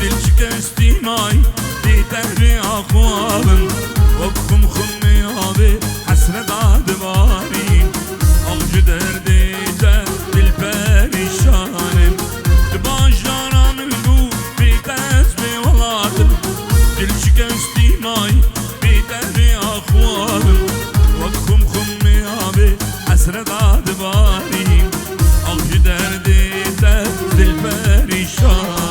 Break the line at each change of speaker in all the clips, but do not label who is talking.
دل شکستی مای بی تهری آخوابم وقم خمی آبی حسر دادواریم آغج دردی دل پریشانم دبا جانم بو بی تزمی ولادم دل شکستی مای بی تهری آخوابم وقم خمی آبی حسر دادواریم آغج دردی دل پریشانم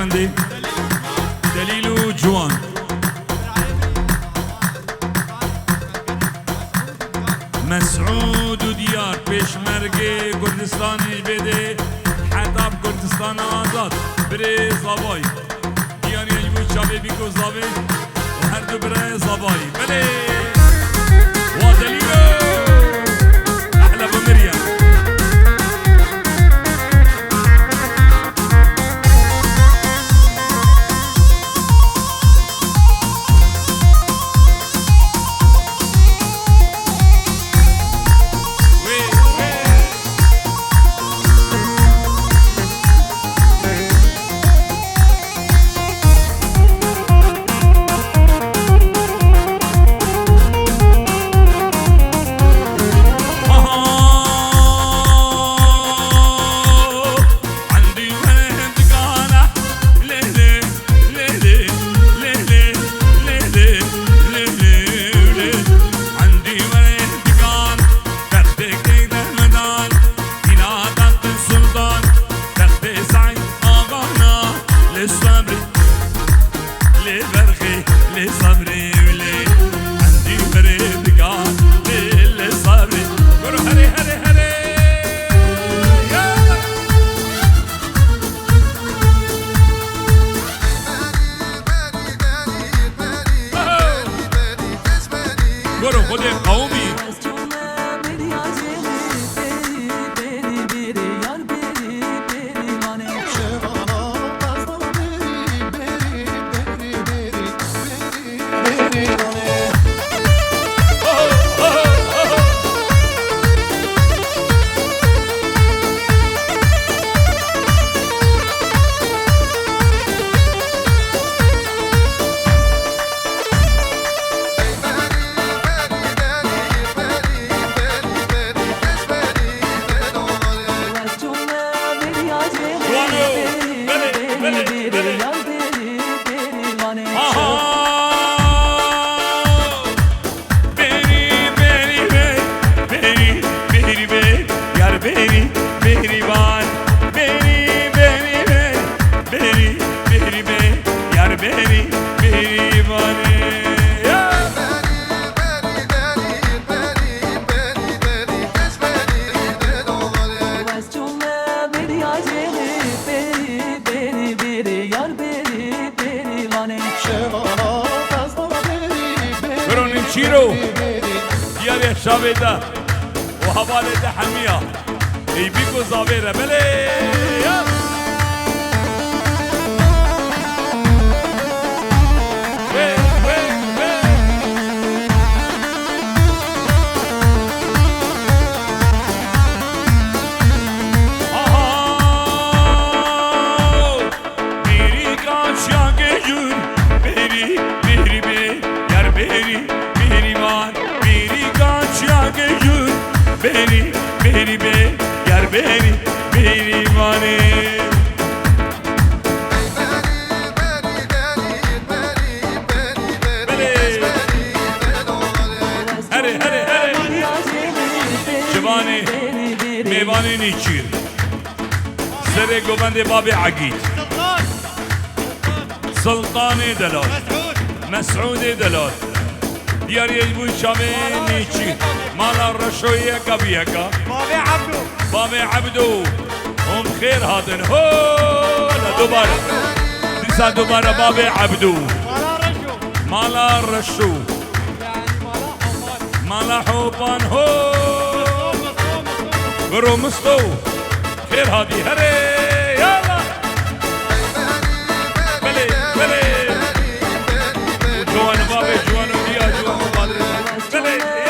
قبندي دليل وجوان مسعود وديار بيشمركي كردستان بده حتى بكردستان آزاد بري زباي ديار يجبو شابي بيكو زبي وهر دو بري زباي بلي ودليلو أحلى بمريم شيرو ديار شابيدا وحوالي حمية يبيكو زابيرة بلي بيري بي يار بيري بيري ماني هري هري هري جواني ميواني نيچير سري قوبند بابي عقيد سلطاني دلال مسعود دلال ديار يجبو شامي نيچير مالا رشوية كبيكا بابي عبدو هم خير هادن هو دوباره ديسا دوباره بابي عبدو مالا رشو مالا حوبان هو برو مستو خير هادي هري يلا بلي بلي جوان بابي جوان وديا جوان مبادر بلي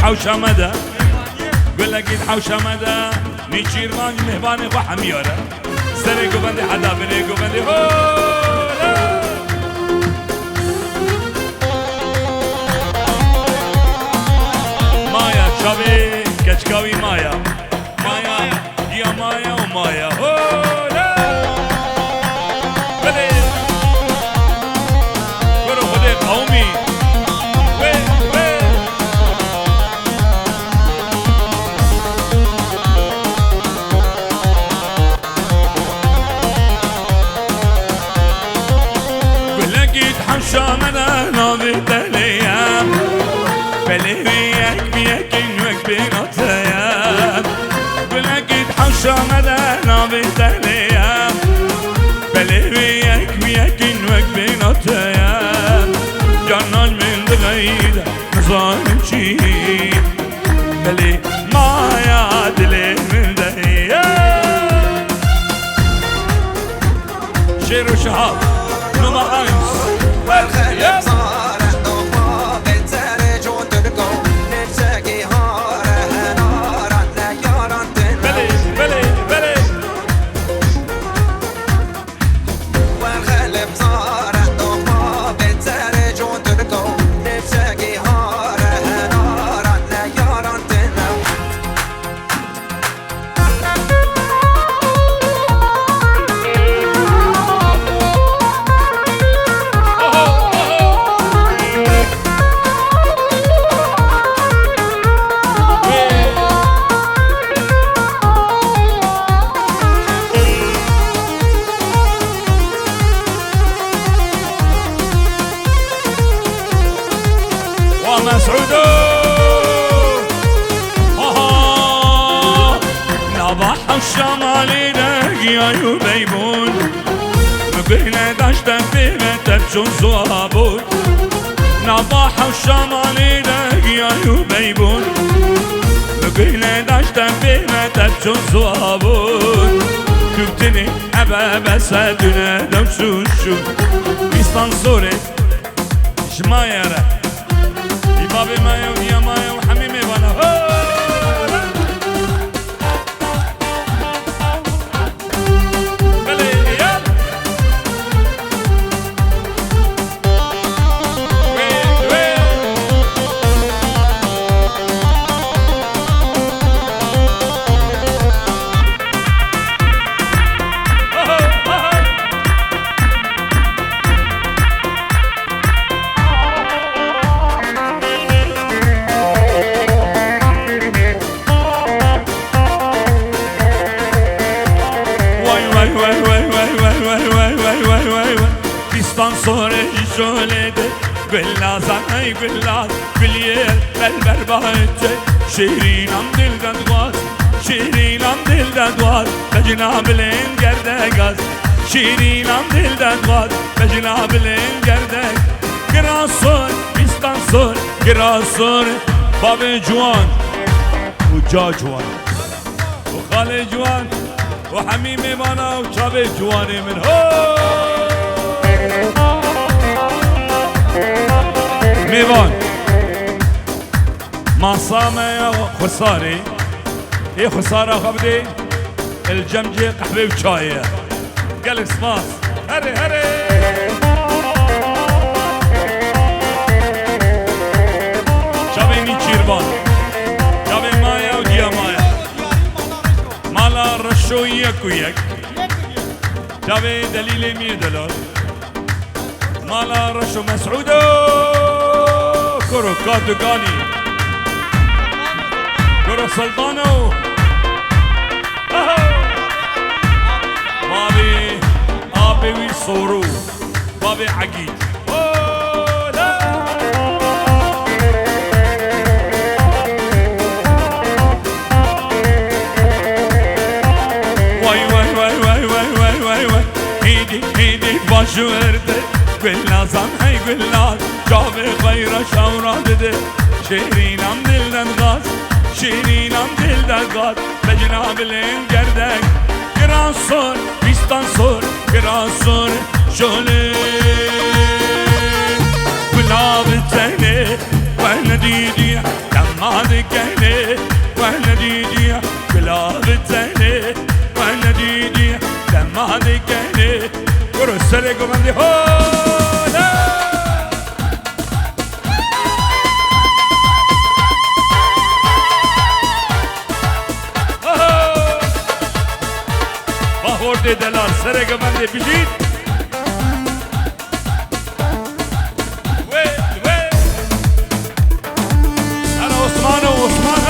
حوشة مدى قول لك حوشة مدى نيشير مان مهباني وحميارة سري قبندي حدا بني قبندي شبه كشكاوي مايا مايا يا مايا ومايا هولا بلي برو خدي قومي بلقيت حشامنا ناظر تليام بلي وياك بيك انوك بنطيام بلقيت حشامنا ناظر تليام بلي وياك بيك انوك بنطيام جنان من دغيدة مظالم شي بلي ما يا دلي من دهيام شير وشهاب نمر 1
والخلق صالح ضفا بتسرج وترقو نتساقي هاره نارا نيارا
بلي بلي بلي
والخلق صالح ضفا بتسرج وترقو نتساقي هاره نارا نيارا
ومسعود نبح الشمال يا يبيبون مقهنا داشت في متبشون صوابون نبح الشمال يا يبيبون مقهنا داشت في متبشون صوابون كبتني أبا بسدنا دوشوشو بيستان صوري شمايرة بابي مايا ويا مايا وحميمي وانا بلي يا وين وين بيستان صوري شولده قلازان اي قلاز باليل بالبرباهجة شيرين ام دل دادواز شيرين ام دل دادواز بجناب لين گردگاز شيرين ام دل دادواز بجناب لين گردگ گراسون بيستان صور گراسون بابي جوان وجا جوان وخالي جوان وحميمي مانا وشابي جواني من هو ميوان مصامة يا خساري ايه خسارة خبدي الجمجي قحبي وشاية قال اسماس هري هري شابيني تشيربان شابي مايا وديا مايا مالا رشو يك ويك شابي دليلي $100 مالا رشو مسعودو كرو كاتوغاني كرو سلطانو بابي ابي ويصورو بابي عقيد واي واي واي واي واي واي واي واي ايدي ايدي باشورده قلازان هي قلاز جابي غير شورا دده شيرين ام دلدن غاز شيرين ام دلدن غاز بجناب لين گردك گراسون بیستان سور گراسون شوله گلاب تنه وانا دیدی دماد کنه وانا دیدی گلاب تنه وانا دیدی دماد کنه برو سر گمندی خود دلال سرق من دی بجید ویل ویل انا عثمان و عثمان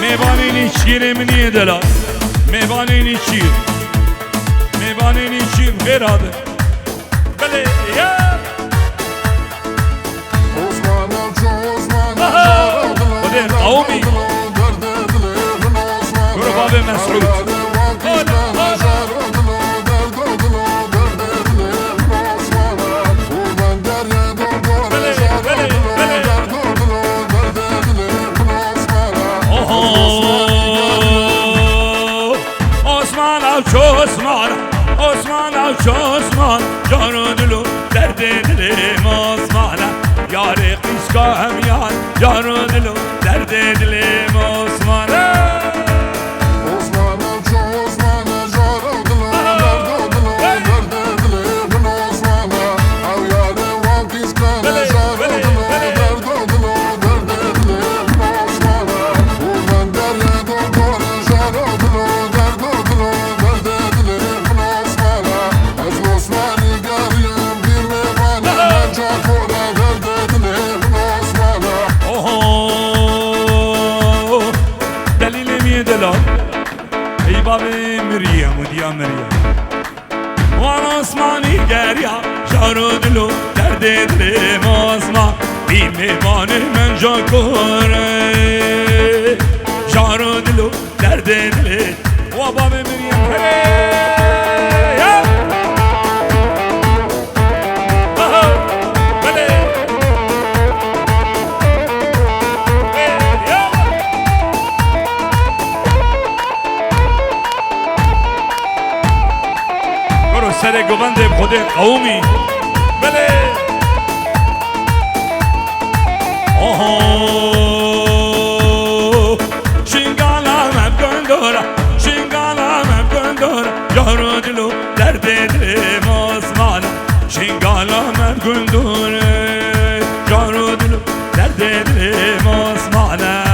میبانینی چیر منی دلال میبانینی چیر میبانینی چیر غیر آده بله یا خود قومی برو باب مسعود عثمان او چو عثمان جان و دلو درد دلیم عثمانه یار قیسکا همیان جان و دلو درد دلیم عثمانه
عثمان او چو عثمان جان و دلو درد دلیم عثمانه او یار وان قیسکا جان و دلو درد دلیم عثمانه او من دریا دور جان و دلو درد دلیم عثمانه از عثمانی گریم بیر میوانه من جان خورا درد دلیم عثمانه
دلیل می دلال ای باب مریم و دیا مریم وان عثمانی گریا جان و دلو درد دلیم عثمان بی میوانه من جان کوره جان و دلو درد دلیم و باب مریم سر گوند خود قومی بله شنگالم گندورا شنگالم گندورا یارو دلو درد دلیم عثمان شنگالم گندورا یارو دلو درد دلیم عثمان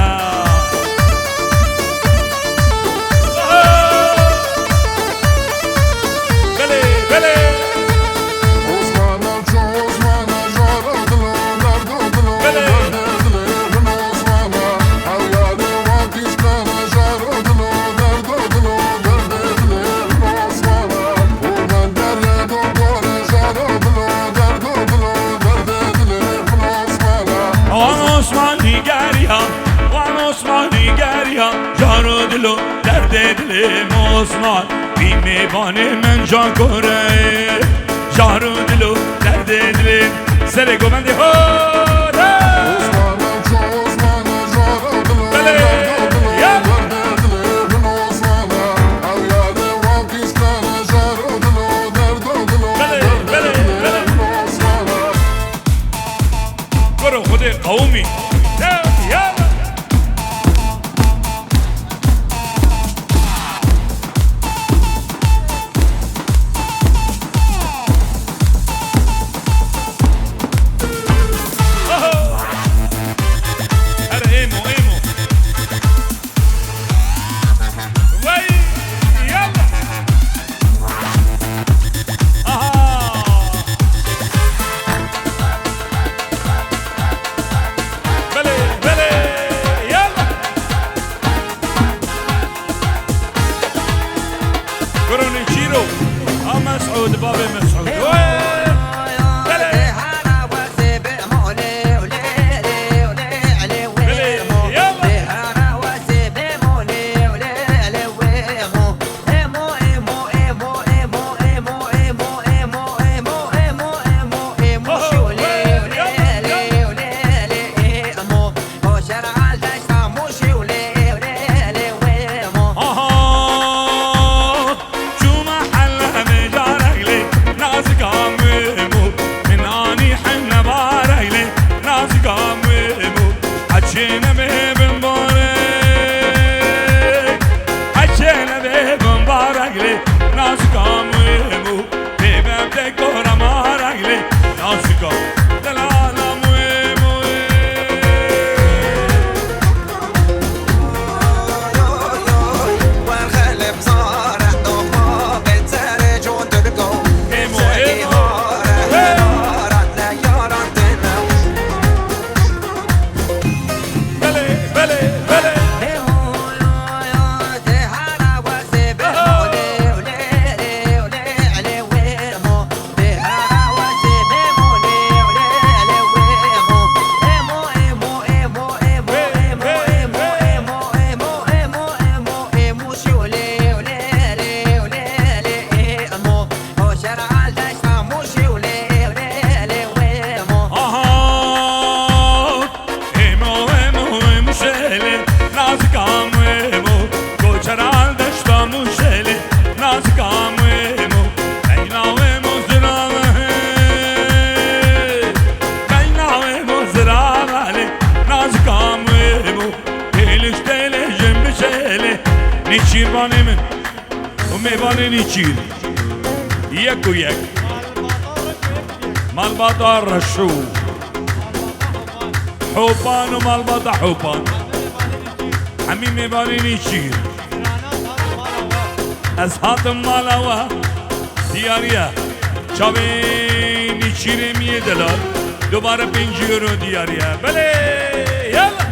جانو دلو درد دلیم عثمان بی میوانه من جان کوره جانو دلو درد دلیم سر گوبنده
عثمان او چو عثمان جان و دلو درد دلیم عثمانه او یار وان قیسکا جان و دلو درد دلیم عثمانه
برو خود قومی مسعود باب مسعود
والخير
لشتيلي جنب شيلي نيشير باني من وميباني نيشير يك ويك مال بطار رشو حوبان ومال بطا حوبان حمي ميباني نيشير از هاتم مالاوا دیاریا چاوی نیچیره میه دلار دوباره 5 یورو دیاریا بله یالا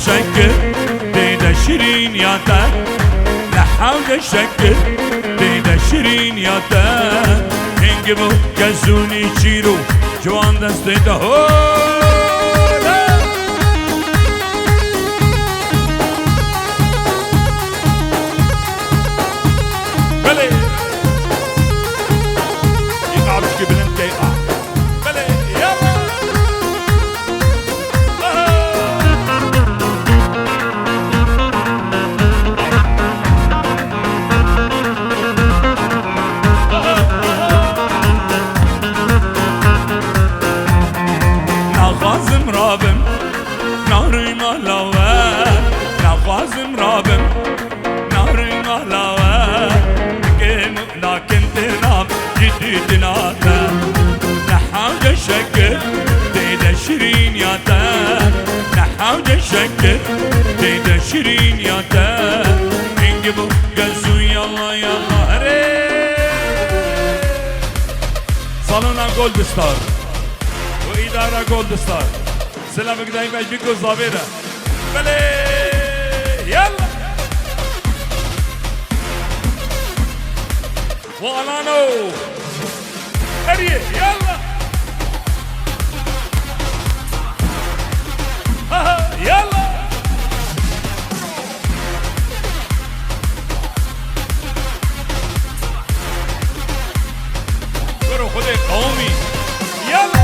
شكر ديدا شيرين يا تا لا حول شكر ديدا شيرين يا تا انجبو كزوني شيرو جوان دستيدا هولا بلي يقع بشكي بلنت يقع بلي يلا نغازم رابم ناري مالاوه نغازم رابم ناري مالاوه لكن تنام جدي تناتا نحاول شكر ديدا شيرين يا تا نحاول شكر ديدا شيرين يا تا انجبو قزو يلا يلا هري صالونا جولد ستار وإدارة جولد ستار سلامك دايما بيكو الظابرة بلي يلا وألانو هريه يلا يلا برو خدي قومي يلا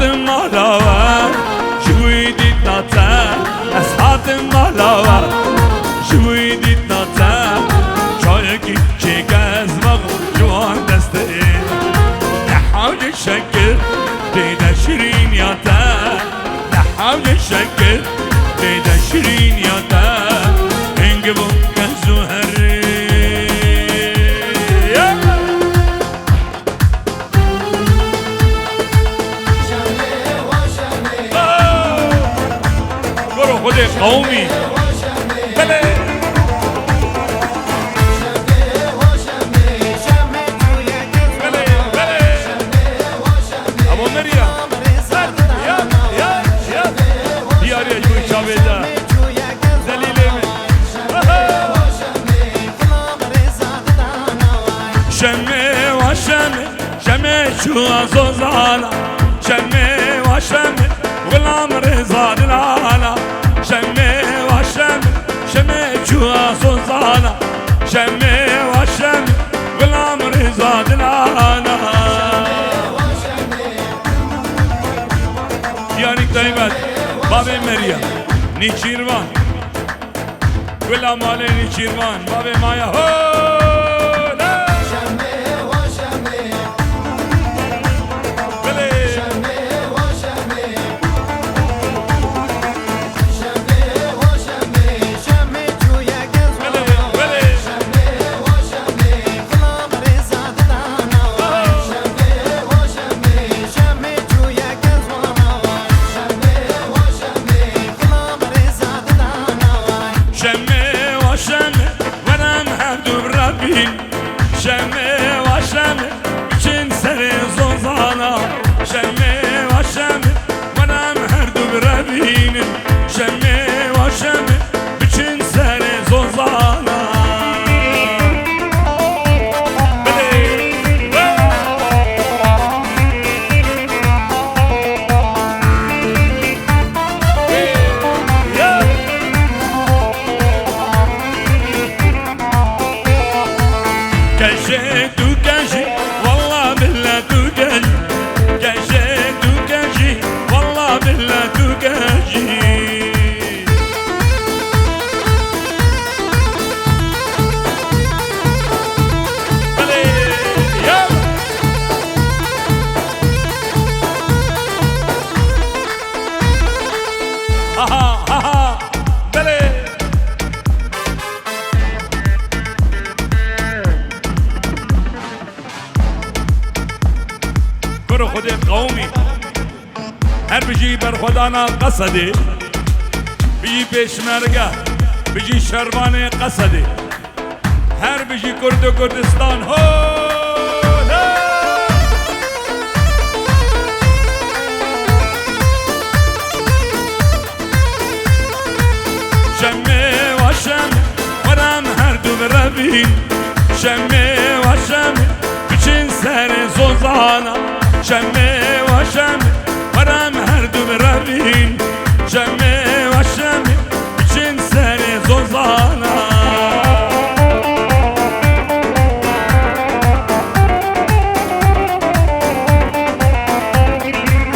مالاوه شويدي ناتا اسحات مالاوه شويدي ناتا شايكي شيكاز مغو جوان دستين نحاول شكر ديدا شيرين ياتا نحاول شكر ديدا شيرين ياتا انجبو كنزو هري خدي قومي بلي بلي بلي ابو مريم يا دياري يجوي شابيدا دليلي من شمي وشمي شمي شو زوزانا شمي وشمي والامر زاد العالم شمي وشمي شمي جوا صوصانا شمي وشمي والامر زاد العالم يعني دايما بابي مريم نيشيروان ولا مالي نيشيروان بابي مايا هولا شمي وشمي بلي شمي وشمي وانا محبدو بربین شمه و شمه بچین سر زوزانا شمه و شمه منم هر دو بربین شمه و شمه بچین سر زوزانا برو خود قومی هر بجی بر خدانا قصده بجی پیشمرگه بجی شروان قصده هر بجی کرد و کردستان هو شمه و شمه ورم هر دو بربین شمه و شمه بچین سر زوزانا شمه و شمه ورم هر دو بربین شمه و شمه بچین سر زوزانا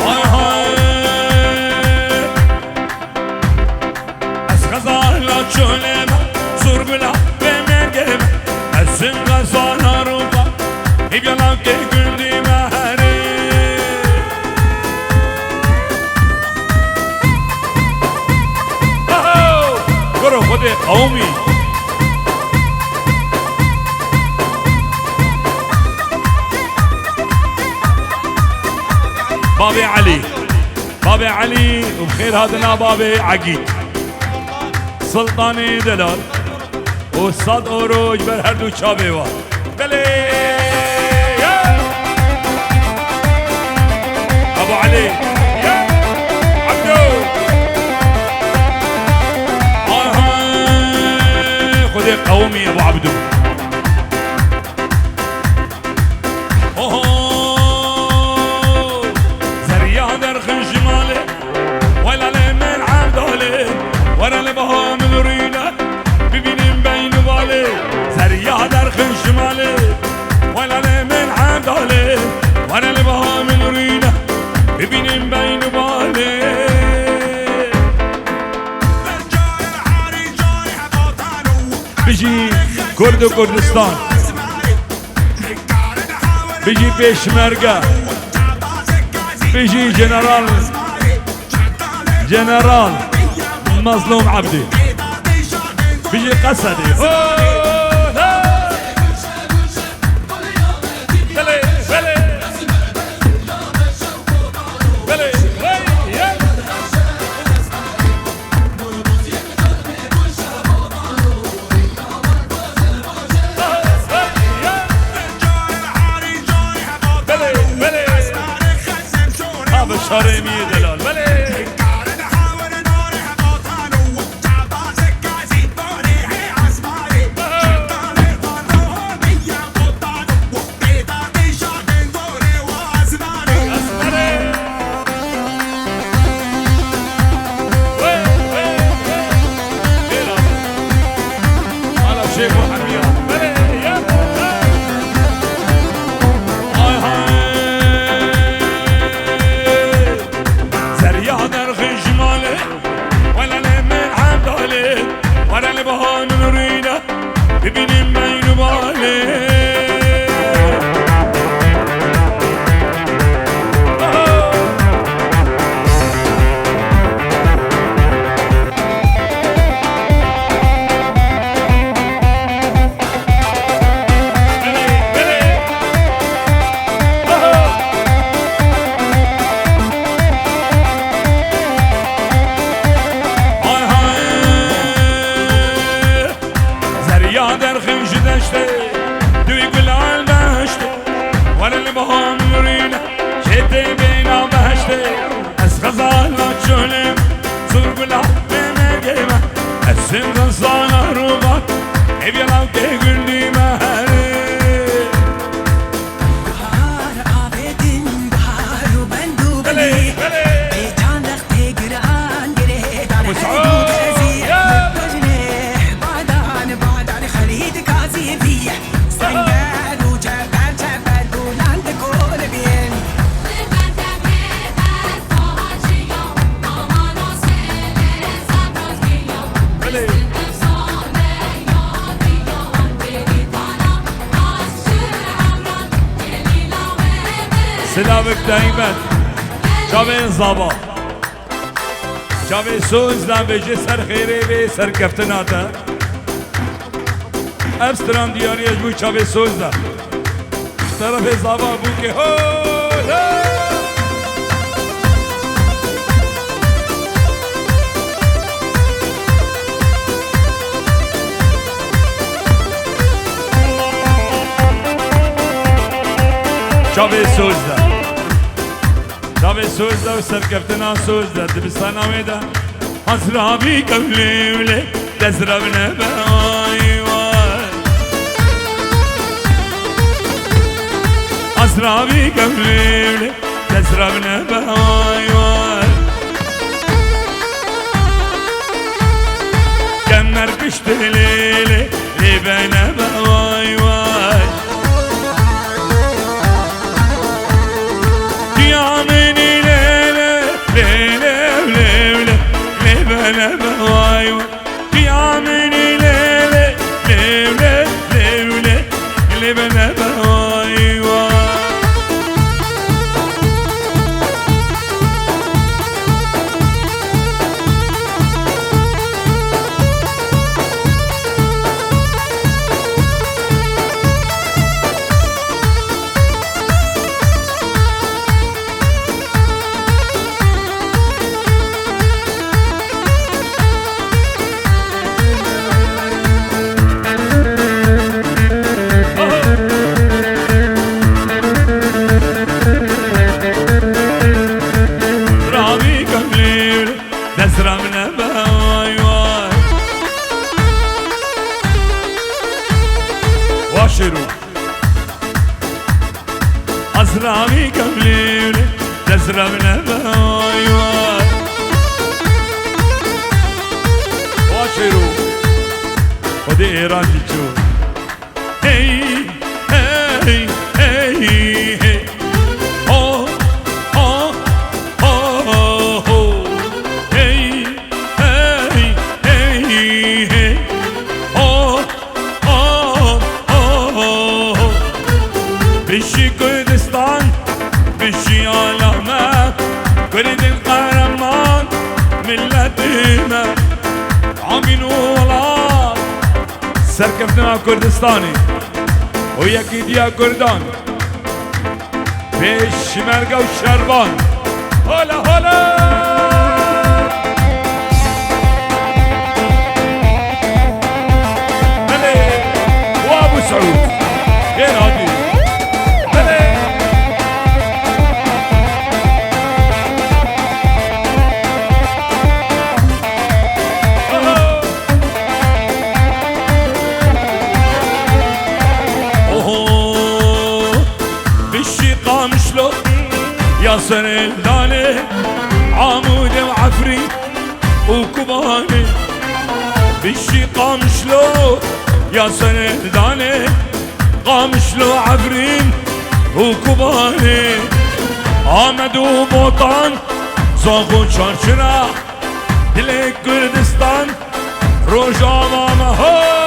های های از غزالا چولم زور بلا بمرگم از سن غزالا رو با ایبیانم که گردی خود قومی بابي علي بابي علي وبخير هذا بابي عقيد سلطاني دلال وصاد اوروج بر هر دو چابه وا بله ابو علي عبدو خود قومي ابو عبدو زريا درخن شمالي ولا لمن عبدالي ورا لبها من رينا ببينين بين بالي زريا درخن شمالي ولا لمن عبدالي ورا لبها من رينا ببينين بين بالي بيجي كرد و كردستان بيجي بيشمركة بيجي جنرال مظلوم عبدي بيجي قصدي شارمي دلال بله سرخم جدشته دوی گلال بهشته ولی لبهان مرینه شده بینا بهشته از غزال چولم زور گلال بمگیمه از سندن سانا رو بات ایبیلام که گلدیمه سلامك دايما جاوي زابا جاوي سوز دا بيجي سر خيري بي سر كفتناتا افستران دياري اجبو جاوي سوز دا طرف زابا بوكي هولا جاوي سوز دا جاوي سوز دا وسركفتنا سوز دا دبستان آميدا حسرابي قبلي ولي تزربنا بأي واي حسرابي قبلي ولي تزربنا بأي واي كمر كشت ليلي لبنا بأي واي يامني ليلة ليلة ليلة ليلة بوايو يامني ليلة ليلة ليلة ليلة بوايو أزرامي قبلي تزربنا بوايوار واشرو ودي إيران جيجو هي هي هي هي أوه أوه أوه أوه هي هي هي هي أوه أوه أوه بشي كردستان بشي علامة كرد القهرمان ملتنا عامين وولاد سركفتنا كردستاني ويكي ديا كردان بيش مرقا وشربان هلا هلا هلا وابو سعود غير هادي يا سنداني عمود وعفريت وكباني بالشي قامشلو يا سنداني قامشلو عفرين وكباني آمد وبوطان زاغو شرشرة دلك كردستان روجا ماما هو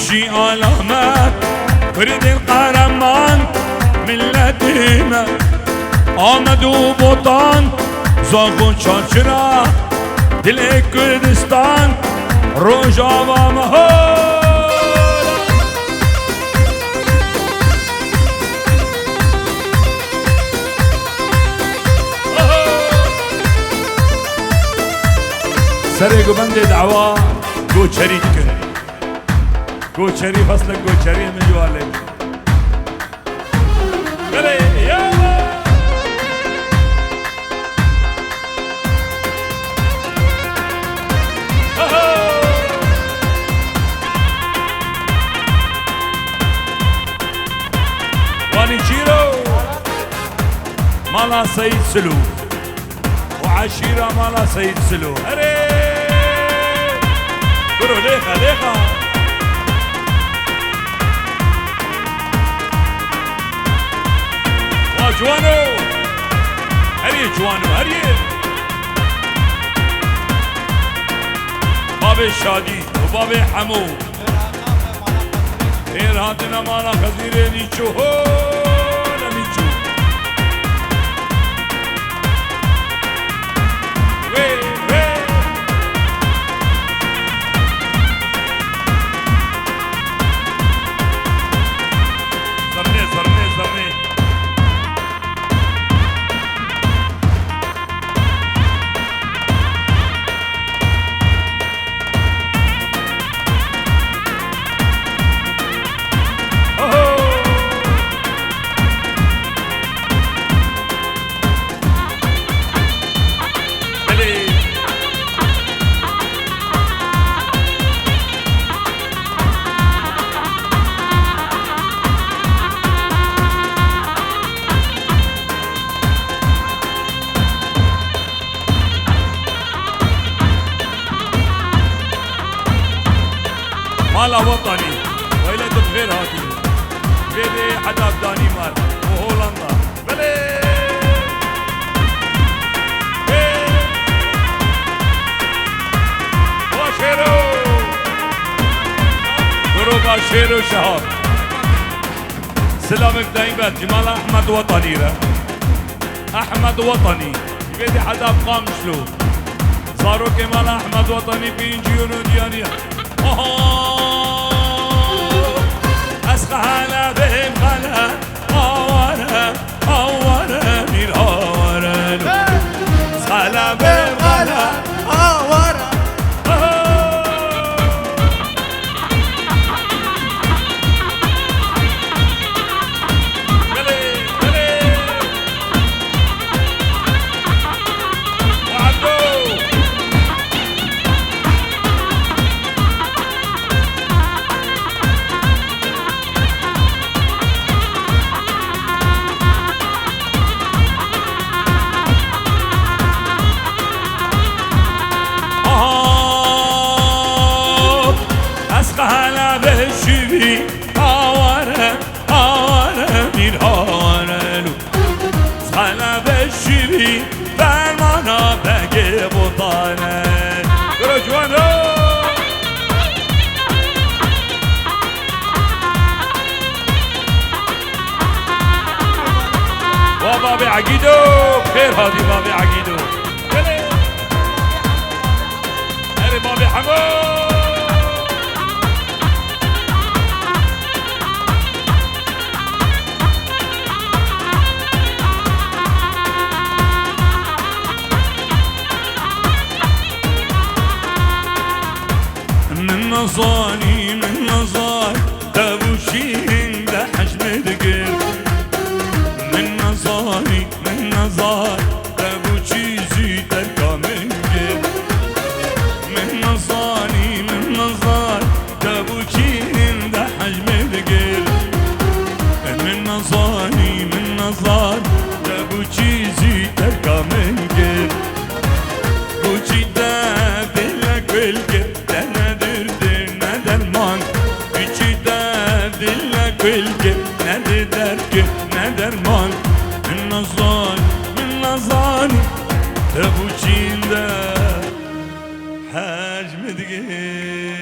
شي علامات ورد القهرمان ملتنا آمد و بوطان زاغون چارچرا دل کردستان روجاوا مهول سري قبند دعوة قوچري دكن قوچري فصلك قوچري من جوالك بلي يلا واني جيرو مالا سيد سلو وعشيرة مالا سيد سلو هري قولوا ليخا ليخا وجوانو هري جوانو هري بابي شادي وبابي حمو غير هاتنا مالا خزيري نيچو هو نيچو مالا وطني وإلى بغير هاتي بيدي حدا بدانمارك وهولندا بلي وشيرو غروبا شيرو شهاب سلامك دايما جمال أحمد وطني را أحمد وطني بيدي حدا بقام شلو صاروا كمال أحمد وطني بينجيونو ديانيا أسقانا بهم غلا آوارا آوارا مير آوارا سالا بهم غلا آوارا بلي بلي وعبدو أسقانا بشبي آوارا آوارا مير آوارا سالا بشبي فرمانا بگه بطانا برو جوانو وبابي عقيدو خير هادي بابي عقيدو هري بابي حمو من نظاني من نظار تبوشين ده حجم دقر من نظاني من نظار تبوشي زيت كامل قر من نظاني من نظار تبوشين ده حجم دقر من نظاني من نظار تبوشي زيت كامل قر بوشي ده بلا كل قر بالك نادي درك ندرمان من نظان من نظاني تبوشين ده حاج مدقين